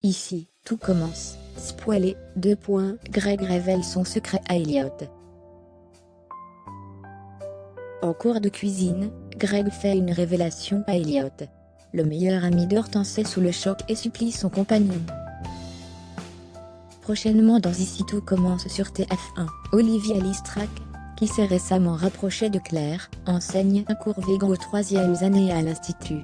Ici, tout commence. Spoilé, Greg révèle son secret à Elliot. En cours de cuisine, Greg fait une révélation à Elliot. Le meilleur ami d'Hortense est sous le choc et supplie son compagnon. Prochainement dans Ici tout commence sur TF1, Olivia Listrac, qui s'est récemment rapprochée de Claire, enseigne un cours végan aux 3e années à l'Institut.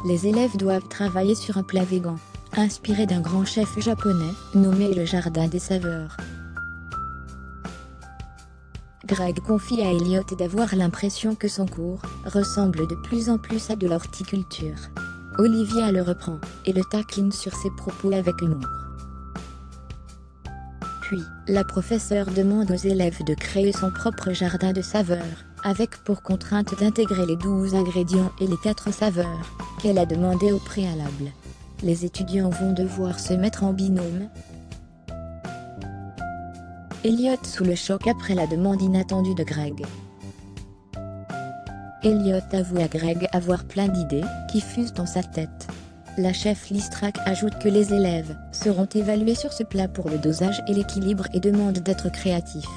Les élèves doivent travailler sur un plat végan, inspiré d'un grand chef japonais, nommé le Jardin des Saveurs. Greg confie à Elliot d'avoir l'impression que son cours ressemble de plus en plus à de l'horticulture. Olivia le reprend, et le taquine sur ses propos avec humour. Puis, la professeure demande aux élèves de créer son propre jardin de saveurs, avec pour contrainte d'intégrer les 12 ingrédients et les 4 saveurs, qu'elle a demandées au préalable. Les étudiants vont devoir se mettre en binôme. Elliot sous le choc après la demande inattendue de Greg. Elliot avoue à Greg avoir plein d'idées, qui fusent dans sa tête. La chef Listrac ajoute que les élèves seront évalués sur ce plat pour le dosage et l'équilibre et demande d'être créatifs.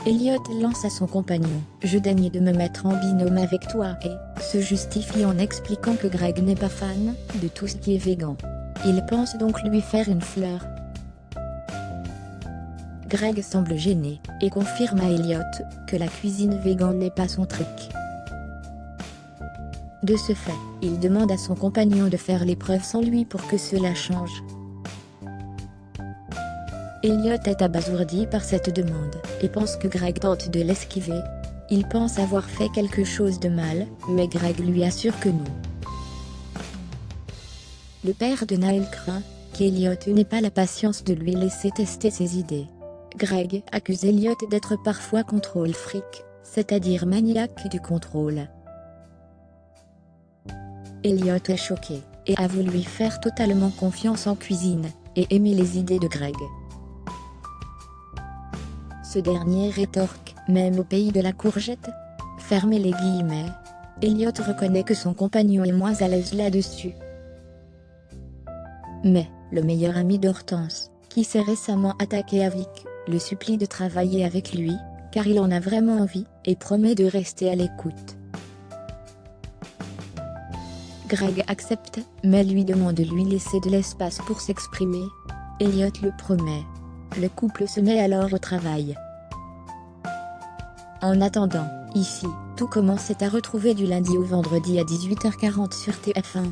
Elliot lance à son compagnon « Je daigne de me mettre en binôme avec toi » et se justifie en expliquant que Greg n'est pas fan de tout ce qui est végan. Il pense donc lui faire une fleur. Greg semble gêné, et confirme à Elliot que la cuisine végane n'est pas son truc. De ce fait, il demande à son compagnon de faire l'épreuve sans lui pour que cela change. Elliot est abasourdi par cette demande, et pense que Greg tente de l'esquiver. Il pense avoir fait quelque chose de mal, mais Greg lui assure que non. Le père de Naël craint qu'Elliot n'ait pas la patience de lui laisser tester ses idées. Greg accuse Elliot d'être parfois contrôle freak, c'est-à-dire maniaque du contrôle. Elliot est choqué, et avoue lui faire totalement confiance en cuisine, et aimer les idées de Greg. Ce dernier rétorque, même au pays de la courgette. Fermez les guillemets. Elliot reconnaît que son compagnon est moins à l'aise là-dessus. Mais, le meilleur ami d'Hortense, qui s'est récemment attaqué à Vic, le supplie de travailler avec lui, car il en a vraiment envie, et promet de rester à l'écoute. Greg accepte, mais lui demande de lui laisser de l'espace pour s'exprimer. Elliot le promet. Le couple se met alors au travail. En attendant, Ici, tout commence est à retrouver du lundi au vendredi à 18h40 sur TF1.